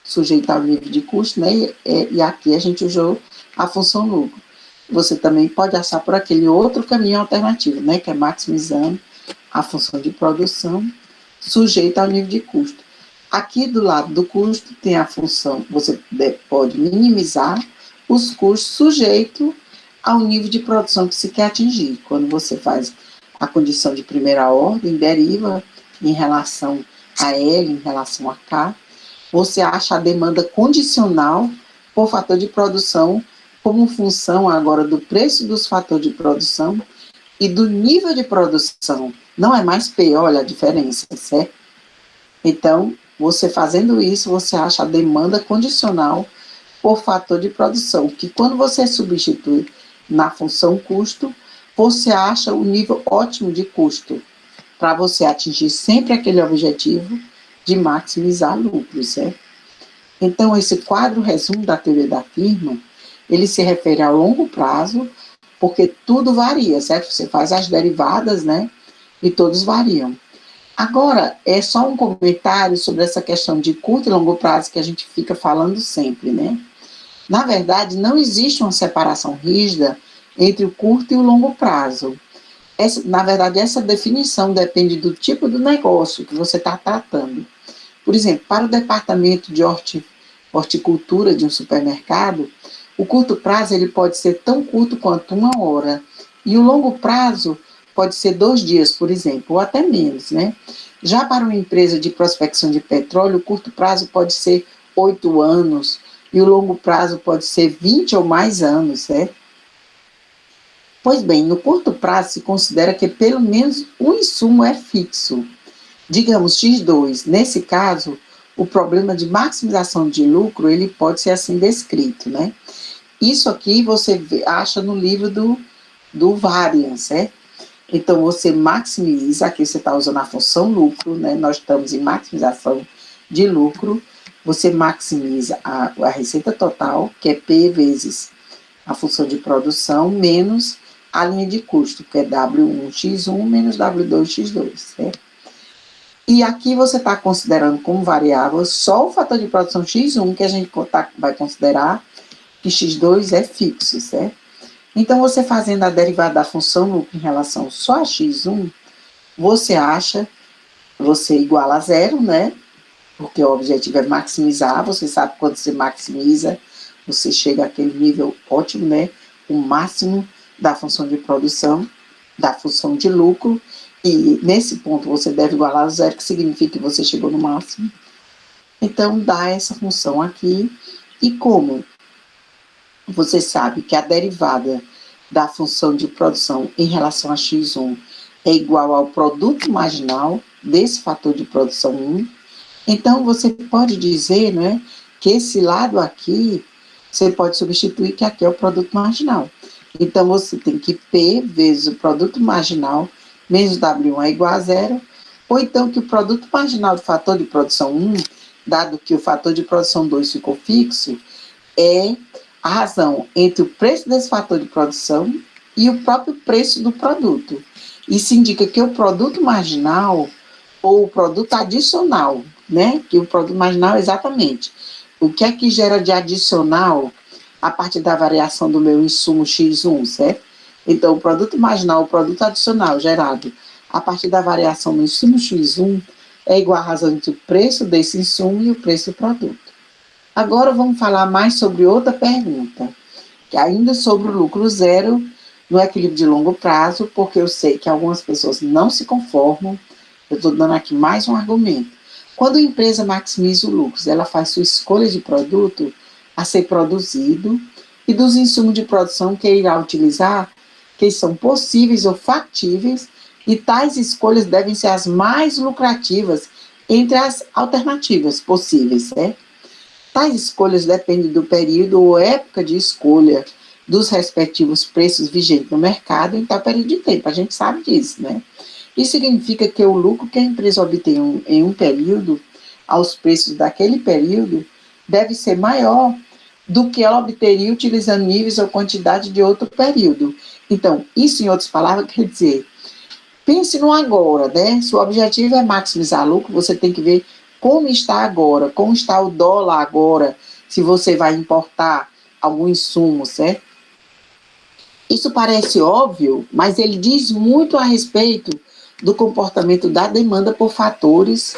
sujeito ao nível de custo, né? E aqui a gente usou a função lucro. Você também pode achar por aquele outro caminho alternativo, né? Que é maximizando a função de produção sujeita ao nível de custo. Aqui do lado do custo tem a função, você pode minimizar os custos sujeito ao nível de produção que se quer atingir. Quando você faz a condição de primeira ordem, deriva em relação a L, em relação a K, você acha a demanda condicional por fator de produção como função agora do preço dos fatores de produção e do nível de produção. Não é mais P, olha a diferença, certo? Então, você fazendo isso, você acha a demanda condicional por fator de produção, que quando você substitui na função custo, você acha o nível ótimo de custo, para você atingir sempre aquele objetivo de maximizar lucros, certo? Então, esse quadro resumo da teoria da firma, ele se refere ao longo prazo, porque tudo varia, certo? Você faz as derivadas, né? E todos variam. Agora, é só um comentário sobre essa questão de curto e longo prazo que a gente fica falando sempre, né? Na verdade, não existe uma separação rígida entre o curto e o longo prazo. Na verdade, essa definição depende do tipo do negócio que você está tratando. Por exemplo, para o departamento de horticultura de um supermercado, o curto prazo ele pode ser tão curto quanto 1 hora, e o longo prazo pode ser 2 dias, por exemplo, ou até menos, né? Já para uma empresa de prospecção de petróleo, o curto prazo pode ser 8 anos, e o longo prazo pode ser 20 ou mais anos, certo? Pois bem, no curto prazo se considera que pelo menos um insumo é fixo. Digamos X2, nesse caso, o problema de maximização de lucro, ele pode ser assim descrito, né? Isso aqui você acha no livro do Variance, certo? Então, você maximiza, aqui você está usando a função lucro, né? Nós estamos em maximização de lucro, você maximiza a receita total, que é P vezes a função de produção, menos a linha de custo, que é W1x1 menos W2x2, certo? E aqui você está considerando como variável só o fator de produção x1, que a gente vai considerar que x2 é fixo, certo? Então, você fazendo a derivada da função lucro em relação só a x1, você iguala a zero, né? Porque o objetivo é maximizar, você sabe que quando você maximiza, você chega àquele nível ótimo, né? O máximo da função de produção, da função de lucro, e nesse ponto você deve igualar a zero, que significa que você chegou no máximo. Então, dá essa função aqui, e como você sabe que a derivada da função de produção em relação a x1 é igual ao produto marginal desse fator de produção 1, então você pode dizer, né, que esse lado aqui, você pode substituir que aqui é o produto marginal. Então, você tem que P vezes o produto marginal menos W1 é igual a zero, ou então que o produto marginal do fator de produção 1, dado que o fator de produção 2 ficou fixo, é a razão entre o preço desse fator de produção e o próprio preço do produto. Isso indica que o produto marginal ou o produto adicional, né? Que o produto marginal é exatamente o que é que gera de adicional a partir da variação do meu insumo X1, certo? Então, o produto marginal, o produto adicional gerado a partir da variação do insumo X1 é igual à razão entre o preço desse insumo e o preço do produto. Agora vamos falar mais sobre outra pergunta, que ainda sobre o lucro zero no equilíbrio de longo prazo, porque eu sei que algumas pessoas não se conformam. Eu estou dando aqui mais um argumento. Quando a empresa maximiza o lucro, ela faz sua escolha de produto a ser produzido e dos insumos de produção que irá utilizar, que são possíveis ou factíveis, e tais escolhas devem ser as mais lucrativas entre as alternativas possíveis, certo? Tais escolhas dependem do período ou época de escolha dos respectivos preços vigentes no mercado em tal período de tempo. A gente sabe disso, né? Isso significa que o lucro que a empresa obtém em um período, aos preços daquele período, deve ser maior do que ela obteria utilizando níveis ou quantidade de outro período. Então, isso, em outras palavras, quer dizer, pense no agora, né? Se o objetivo é maximizar lucro, você tem que ver como está agora, como está o dólar agora, se você vai importar algum insumo, certo? Isso parece óbvio, mas ele diz muito a respeito do comportamento da demanda por fatores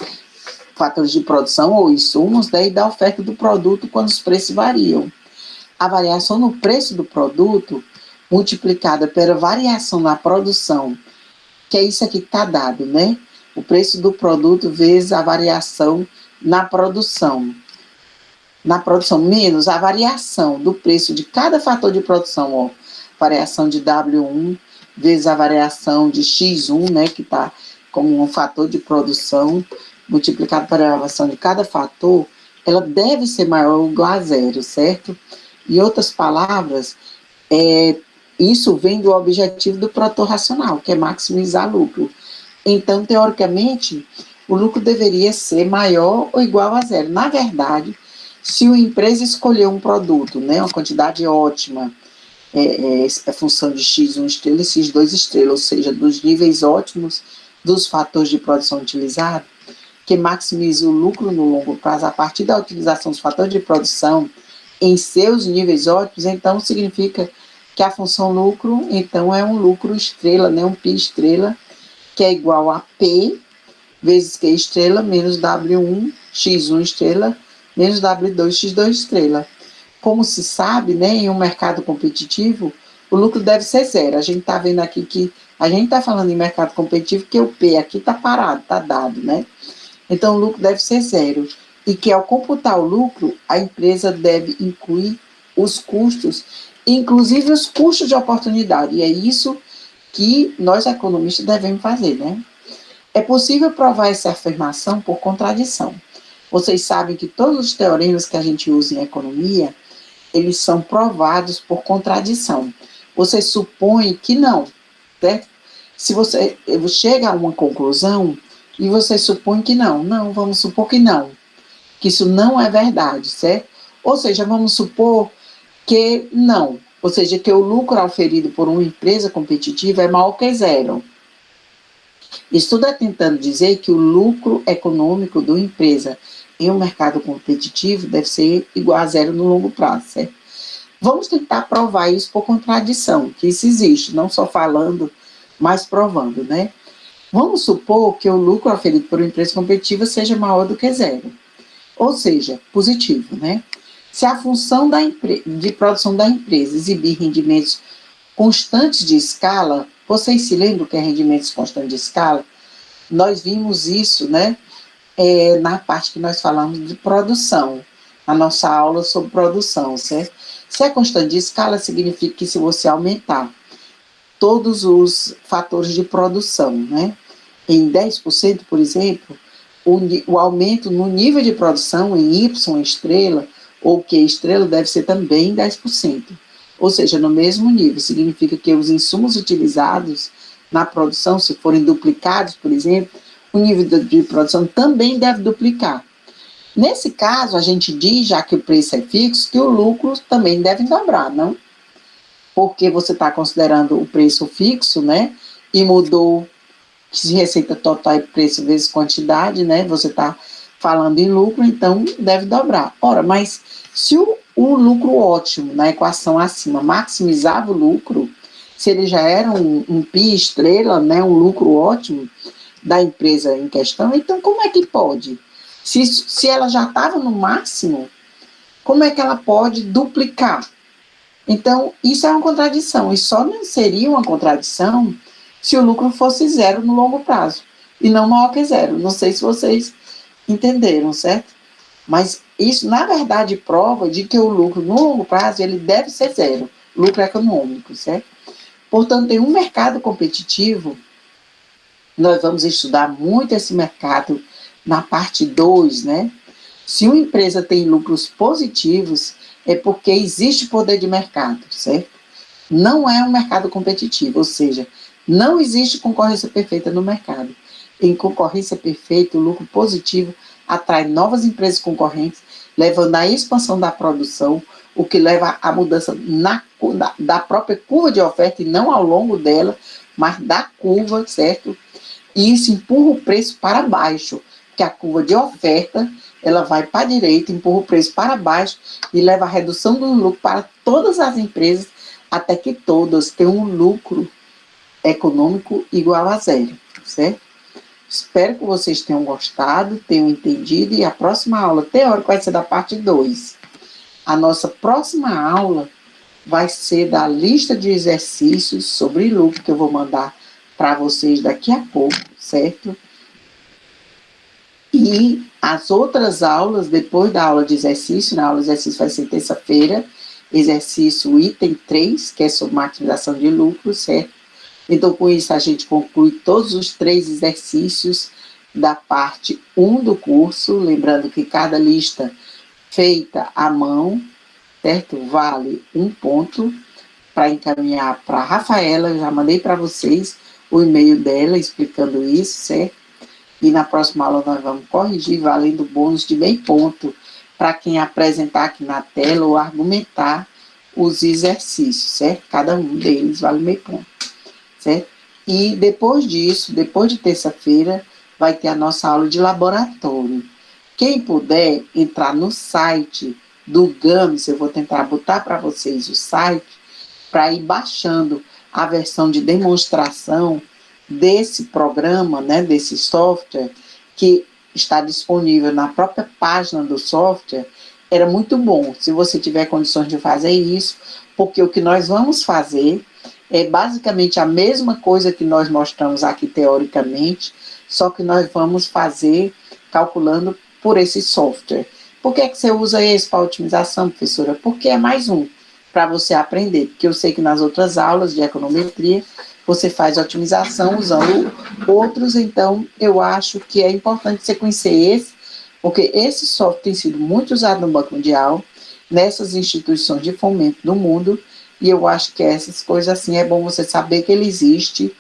de produção ou insumos, né, e da oferta do produto quando os preços variam. A variação no preço do produto, multiplicada pela variação na produção, que é isso aqui que está dado, né? O preço do produto vezes a variação na produção. Na produção, menos a variação do preço de cada fator de produção, ó. Variação de W1 vezes a variação de X1, né, que está como um fator de produção, multiplicado pela variação de cada fator, ela deve ser maior ou igual a zero, certo? Em outras palavras, isso vem do objetivo do produtor racional, que é maximizar lucro. Então, teoricamente, o lucro deveria ser maior ou igual a zero. Na verdade, se uma empresa escolher um produto, né, uma quantidade ótima, função de X1 estrela e X2 estrela, ou seja, dos níveis ótimos dos fatores de produção utilizados, que maximiza o lucro no longo prazo a partir da utilização dos fatores de produção em seus níveis ótimos, então significa que a função lucro, então, é um lucro estrela, né, um π estrela, que é igual a P vezes Q estrela menos W1, X1 estrela, menos W2, X2 estrela. Como se sabe, né, em um mercado competitivo, o lucro deve ser zero. A gente está vendo aqui que a gente está falando em mercado competitivo que o P aqui está parado, está dado, né? Então, o lucro deve ser zero. E que, ao computar o lucro, a empresa deve incluir os custos, inclusive os custos de oportunidade. E é isso que nós, economistas, devemos fazer, né? É possível provar essa afirmação por contradição. Vocês sabem que todos os teoremas que a gente usa em economia, eles são provados por contradição. Você supõe que não, certo? Se você chega a uma conclusão e você supõe que não, vamos supor que não, que isso não é verdade, certo? Ou seja, vamos supor que não, ou seja, que o lucro auferido por uma empresa competitiva é maior que zero. Isso tudo é tentando dizer que o lucro econômico de uma empresa em um mercado competitivo deve ser igual a zero no longo prazo, certo? Vamos tentar provar isso por contradição, que isso existe, não só falando, mas provando, né? Vamos supor que o lucro auferido por uma empresa competitiva seja maior do que zero, ou seja, positivo, né? Se a função de produção da empresa exibir rendimentos constantes de escala, vocês se lembram que é rendimentos constantes de escala? Nós vimos isso, né, na parte que nós falamos de produção, na nossa aula sobre produção, certo? Se é constante de escala, significa que se você aumentar todos os fatores de produção, né, em 10%, por exemplo, o aumento no nível de produção em Y estrela ou Q estrela deve ser também 10%. Ou seja, no mesmo nível, significa que os insumos utilizados na produção, se forem duplicados, por exemplo, o nível de produção também deve duplicar. Nesse caso, a gente diz, já que o preço é fixo, que o lucro também deve dobrar, não? Porque você está considerando o preço fixo, né? E mudou, se receita total é preço vezes quantidade, né? Você está falando em lucro, então deve dobrar. Ora, mas se o lucro ótimo na equação acima maximizava o lucro, se ele já era um π estrela, né? Um lucro ótimo da empresa em questão, então como é que pode? Se ela já estava no máximo, como é que ela pode duplicar? Então, isso é uma contradição, e só não seria uma contradição se o lucro fosse zero no longo prazo, e não maior que zero. Não sei se vocês entenderam, certo? Mas isso, na verdade, prova de que o lucro no longo prazo, ele deve ser zero, lucro econômico, certo? Portanto, em um mercado competitivo, nós vamos estudar muito esse mercado na parte 2, né? Se uma empresa tem lucros positivos, é porque existe poder de mercado, certo? Não é um mercado competitivo, ou seja, não existe concorrência perfeita no mercado. Em concorrência perfeita, o lucro positivo atrai novas empresas concorrentes, levando à expansão da produção, o que leva à mudança da própria curva de oferta, e não ao longo dela, mas da curva, certo? E isso empurra o preço para baixo, que a curva de oferta, ela vai para a direita, empurra o preço para baixo e leva a redução do lucro para todas as empresas, até que todas tenham um lucro econômico igual a zero, certo? Espero que vocês tenham gostado, tenham entendido, e a próxima aula teórica vai ser da parte 2. A nossa próxima aula vai ser da lista de exercícios sobre lucro, que eu vou mandar para vocês daqui a pouco, certo? E as outras aulas, depois da aula de exercício, na aula de exercício vai ser terça-feira, exercício item 3, que é sobre maximização de lucro, certo? Então, com isso, a gente conclui todos os 3 exercícios da parte 1 do curso, lembrando que cada lista feita à mão, certo? Vale 1 ponto, para encaminhar para a Rafaela. Eu já mandei para vocês o e-mail dela explicando isso, certo? E na próxima aula nós vamos corrigir, valendo bônus de meio ponto para quem apresentar aqui na tela ou argumentar os exercícios, certo? Cada um deles vale meio ponto, certo? E depois disso, depois de terça-feira, vai ter a nossa aula de laboratório. Quem puder entrar no site do GAMS, eu vou tentar botar para vocês o site, para ir baixando a versão de demonstração desse programa, né, desse software, que está disponível na própria página do software. Era muito bom, se você tiver condições de fazer isso, porque o que nós vamos fazer é basicamente a mesma coisa que nós mostramos aqui teoricamente, só que nós vamos fazer calculando por esse software. Por que você usa esse para otimização, professora? Porque é mais um para você aprender, porque eu sei que nas outras aulas de econometria você faz otimização usando outros, então eu acho que é importante você conhecer esse, porque esse software tem sido muito usado no Banco Mundial, nessas instituições de fomento do mundo, e eu acho que essas coisas assim, é bom você saber que ele existe,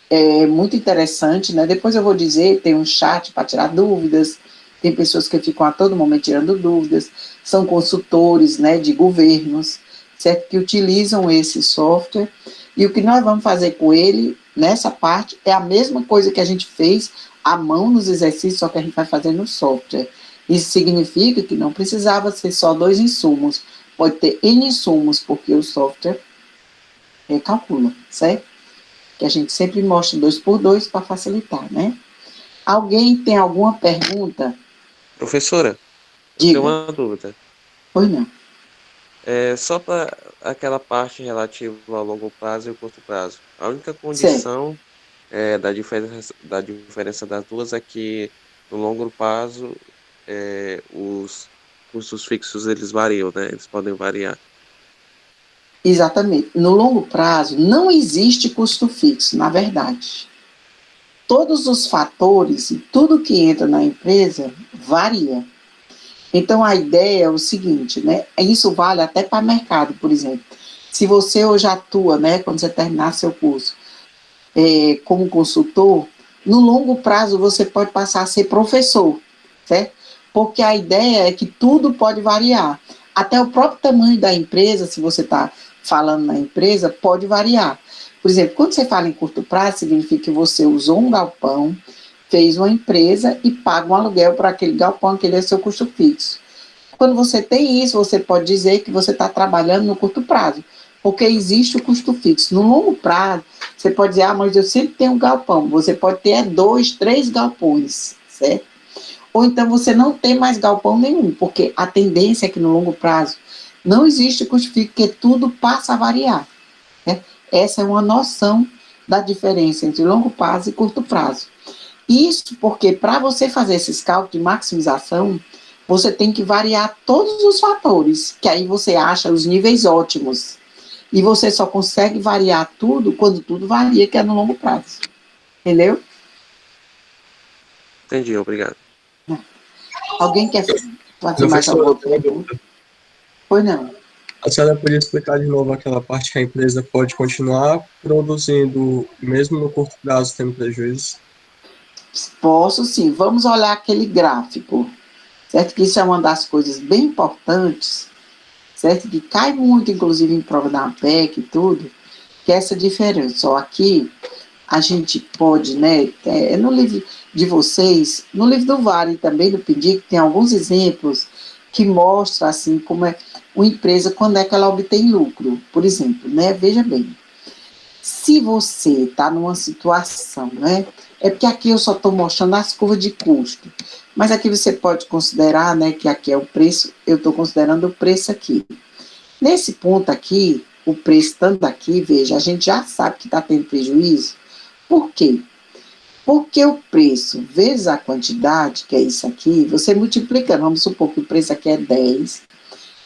é muito interessante, né? Depois eu vou dizer, tem um chat para tirar dúvidas, tem pessoas que ficam a todo momento tirando dúvidas, são consultores, né, de governos, certo? Que utilizam esse software, e o que nós vamos fazer com ele, nessa parte, é a mesma coisa que a gente fez à mão nos exercícios, só que a gente vai fazer no software. Isso significa que não precisava ser só 2 insumos, pode ter N insumos, porque o software calcula, certo? Que a gente sempre mostra 2 por 2 para facilitar, né? Alguém tem alguma pergunta? Professora, eu Diga. tenho uma dúvida. Pois não. Só para aquela parte relativa ao longo prazo e ao curto prazo. A única condição da diferença das duas é que no longo prazo os custos fixos eles variam, né? Eles podem variar. Exatamente. No longo prazo não existe custo fixo, na verdade. Todos os fatores e tudo que entra na empresa varia. Então, a ideia é o seguinte, né? Isso vale até para mercado, por exemplo. Se você hoje atua, né, quando você terminar seu curso, como consultor, no longo prazo você pode passar a ser professor, certo? Porque a ideia é que tudo pode variar. Até o próprio tamanho da empresa, se você está falando na empresa, pode variar. Por exemplo, quando você fala em curto prazo, significa que você usou um galpão, fez uma empresa e paga um aluguel para aquele galpão, aquele é seu custo fixo. Quando você tem isso, você pode dizer que você está trabalhando no curto prazo, porque existe o custo fixo. No longo prazo, você pode dizer, mas eu sempre tenho um galpão. Você pode ter 2, 3 galpões, certo? Ou então você não tem mais galpão nenhum, porque a tendência é que no longo prazo não existe custo fixo, porque tudo passa a variar, né? Essa é uma noção da diferença entre longo prazo e curto prazo. Isso porque, para você fazer esses cálculos de maximização, você tem que variar todos os fatores, que aí você acha os níveis ótimos. E você só consegue variar tudo quando tudo varia, que é no longo prazo. Entendeu? Entendi, obrigado. Alguém quer fazer mais alguma pergunta? Pois não. A senhora podia explicar de novo aquela parte que a empresa pode continuar produzindo, mesmo no curto prazo, tendo prejuízo? Posso sim. Vamos olhar aquele gráfico. Certo? Que isso é uma das coisas bem importantes, certo? Que cai muito, inclusive, em prova da APEC e tudo, que é essa diferença. Ó, aqui, a gente pode, né, no livro de vocês, no livro do Vale também, do PINDIC, tem alguns exemplos que mostram, assim, como é uma empresa, quando é que ela obtém lucro, por exemplo, né, veja bem, se você está numa situação, né, é porque aqui eu só estou mostrando as curvas de custo, mas aqui você pode considerar, né, que aqui é o preço, eu estou considerando o preço aqui. Nesse ponto aqui, o preço estando aqui, veja, a gente já sabe que está tendo prejuízo. Por quê? Porque o preço vezes a quantidade, que é isso aqui, você multiplicando, vamos supor que o preço aqui é 10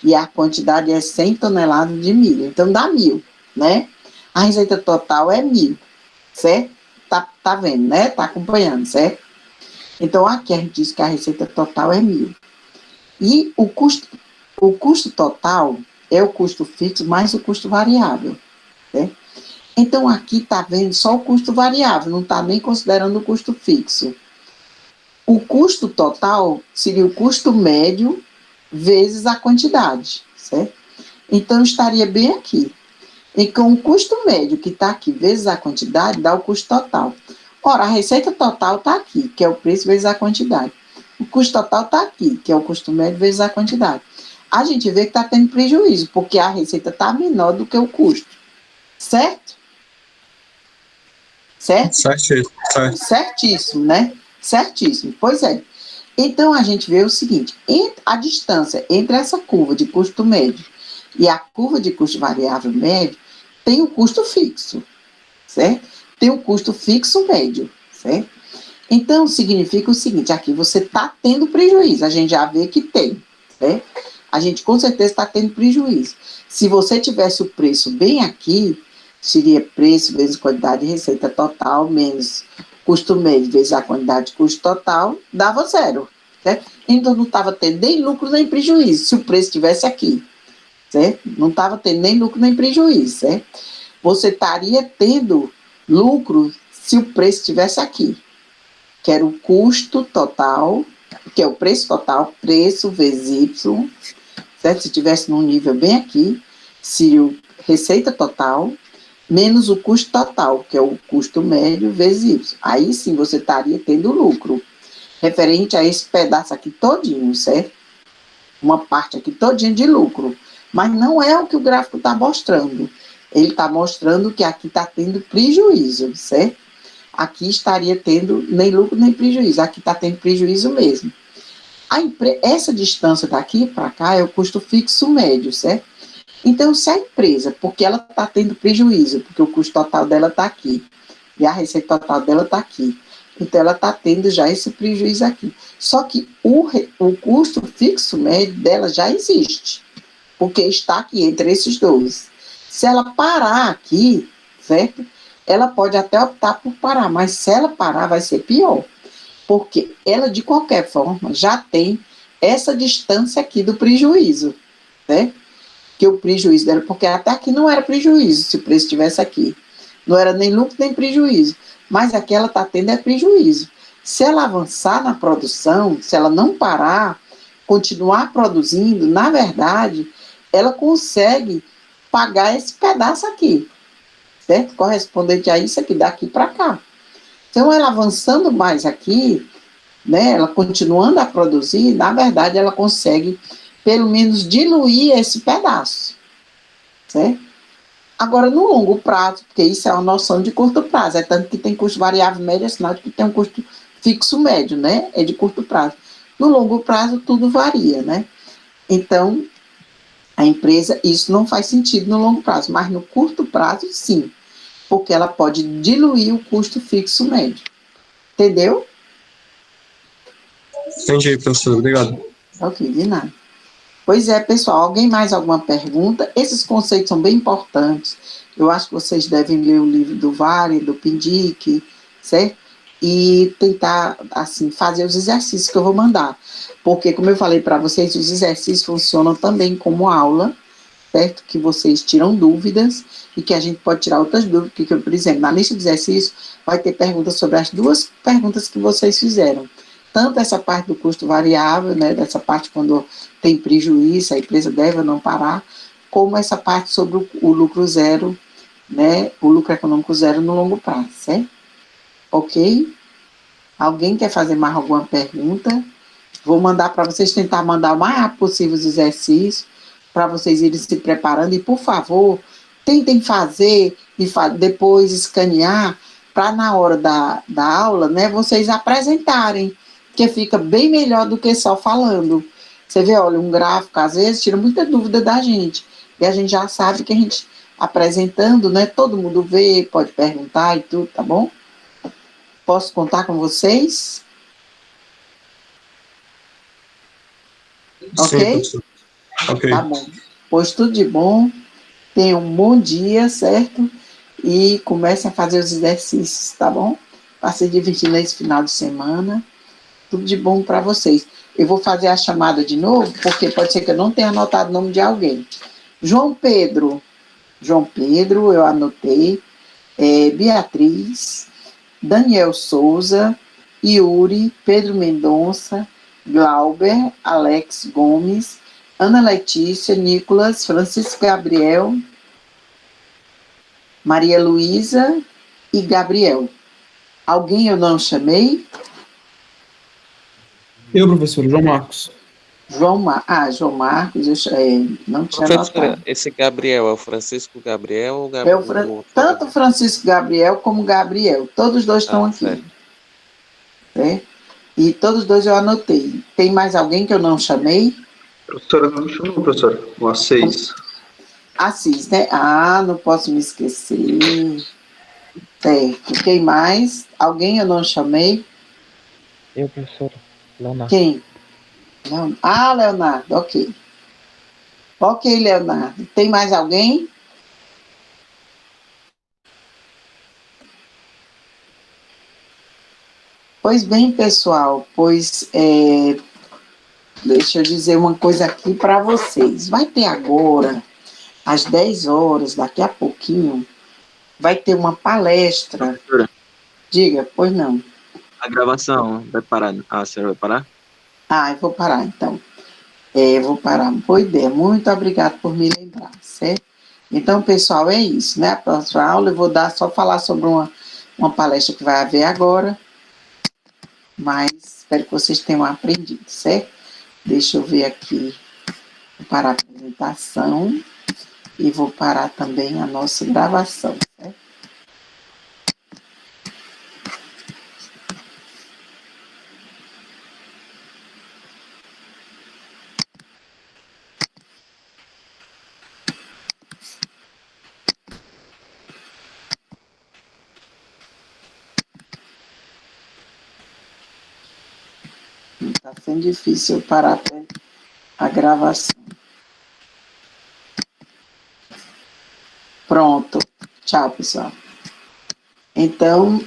e a quantidade é 100 toneladas de milho, então dá 1.000, né? A receita total é 1.000, certo? Tá vendo, né? Tá acompanhando, certo? Então aqui a gente diz que a receita total é 1.000. E o custo total é o custo fixo mais o custo variável, né? Então, aqui está vendo só o custo variável, não está nem considerando o custo fixo. O custo total seria o custo médio vezes a quantidade, certo? Então, estaria bem aqui. E com o custo médio que está aqui vezes a quantidade, dá o custo total. Ora, a receita total está aqui, que é o preço vezes a quantidade. O custo total está aqui, que é o custo médio vezes a quantidade. A gente vê que está tendo prejuízo, porque a receita está menor do que o custo. Certo? Certo? Certíssimo, certo. Certíssimo, né? Certíssimo. Pois é. Então, a gente vê o seguinte, a distância entre essa curva de custo médio e a curva de custo variável médio tem o custo fixo, certo? Tem o custo fixo médio, certo? Então, significa o seguinte, aqui você está tendo prejuízo, a gente já vê que tem, certo? A gente com certeza está tendo prejuízo. Se você tivesse o preço bem aqui, seria preço vezes quantidade de receita total, menos custo médio vezes a quantidade de custo total, dava zero, certo? Então, não estava tendo nem lucro nem prejuízo, se o preço estivesse aqui, certo? Não estava tendo nem lucro nem prejuízo, certo? Você estaria tendo lucro se o preço estivesse aqui, que era o custo total, que é o preço total, preço vezes Y, certo? Se estivesse num nível bem aqui, seria o receita total, menos o custo total, que é o custo médio vezes Y. Aí sim você estaria tendo lucro, referente a esse pedaço aqui todinho, certo? Uma parte aqui todinha de lucro. Mas não é o que o gráfico está mostrando. Ele está mostrando que aqui está tendo prejuízo, certo? Aqui estaria tendo nem lucro nem prejuízo. Aqui está tendo prejuízo mesmo. Essa distância daqui para cá é o custo fixo médio, certo? Então, se a empresa, porque ela está tendo prejuízo, porque o custo total dela está aqui, e a receita total dela está aqui, então ela está tendo já esse prejuízo aqui. Só que o custo fixo médio dela já existe, porque está aqui entre esses dois. Se ela parar aqui, certo? Ela pode até optar por parar, mas se ela parar vai ser pior, porque ela, de qualquer forma, já tem essa distância aqui do prejuízo, certo? Que o prejuízo dela, porque até aqui não era prejuízo, se o preço estivesse aqui. Não era nem lucro nem prejuízo. Mas aqui ela está tendo é prejuízo. Se ela avançar na produção, se ela não parar, continuar produzindo, na verdade, ela consegue pagar esse pedaço aqui, certo? Correspondente a isso aqui, daqui para cá. Então, ela avançando mais aqui, né, ela continuando a produzir, na verdade, ela consegue pelo menos diluir esse pedaço, certo? Agora, no longo prazo, porque isso é uma noção de curto prazo, é tanto que tem custo variável médio, é sinal de que tem um custo fixo médio, né? É de curto prazo. No longo prazo, tudo varia, né? Então, a empresa, isso não faz sentido no longo prazo, mas no curto prazo, sim, porque ela pode diluir o custo fixo médio. Entendeu? Entendi, professor. Obrigado. Ok, de nada. Pois é, pessoal, alguém mais alguma pergunta? Esses conceitos são bem importantes. Eu acho que vocês devem ler o livro do Vale, do PINDIC, certo? E tentar, assim, fazer os exercícios que eu vou mandar. Porque, como eu falei para vocês, os exercícios funcionam também como aula, certo? Que vocês tiram dúvidas e que a gente pode tirar outras dúvidas. Porque, por exemplo, na lista de exercícios vai ter perguntas sobre as duas perguntas que vocês fizeram. Tanto essa parte do custo variável, né, dessa parte quando tem prejuízo, a empresa deve ou não parar, como essa parte sobre o lucro zero né, o lucro econômico zero no longo prazo, certo? Ok? Alguém quer fazer mais alguma pergunta? Vou mandar para vocês, tentar mandar o mais rápido possível os exercícios, para vocês irem se preparando. E, por favor, tentem fazer e depois escanear, para na hora da aula, né, vocês apresentarem, que fica bem melhor do que só falando. Você vê, olha, um gráfico, às vezes, tira muita dúvida da gente. E a gente já sabe que a gente, apresentando, né, todo mundo vê, pode perguntar e tudo, tá bom? Posso contar com vocês? Sim, Ok? professor. Ok. Tá bom. Pois tudo de bom. Tenham um bom dia, certo? E comecem a fazer os exercícios, tá bom? Para se divertir nesse final de semana. Tudo de bom para vocês. Eu vou fazer a chamada de novo, porque pode ser que eu não tenha anotado o nome de alguém. João Pedro, eu anotei. Beatriz, Daniel Souza, Yuri, Pedro Mendonça, Glauber, Alex Gomes, Ana Letícia, Nicolas, Francisco Gabriel, Maria Luísa e Gabriel. Alguém eu não chamei? Eu, professor, João Marcos. João Marcos, não tinha Professora, anotado. esse Gabriel é o Francisco Gabriel ou o Tanto Francisco Gabriel como Gabriel, todos dois estão aqui. certo. Certo? E todos dois eu anotei. Tem mais alguém que eu não chamei? Professora, não me chamou, professora. O A6. Assis, né? Não posso me esquecer. Certo. Quem mais? Alguém eu não chamei? Eu, professor. Leonardo. Quem? Leonardo, ok. Ok, Leonardo. Tem mais alguém? Pois bem, pessoal, deixa eu dizer uma coisa aqui para vocês. Vai ter agora, às 10 horas, daqui a pouquinho, vai ter uma palestra. Professora, Diga, pois não. a gravação vai parar. A senhora vai parar? Eu vou parar, então. Vou parar. Boa ideia. Muito obrigado por me lembrar, certo? Então, pessoal, é isso, né? A próxima aula eu vou só falar sobre uma palestra que vai haver agora, mas espero que vocês tenham aprendido, certo? Deixa eu ver aqui. Vou parar a apresentação e vou parar também a nossa gravação, certo? Está sendo difícil parar a gravação. Pronto. Tchau, pessoal. Então,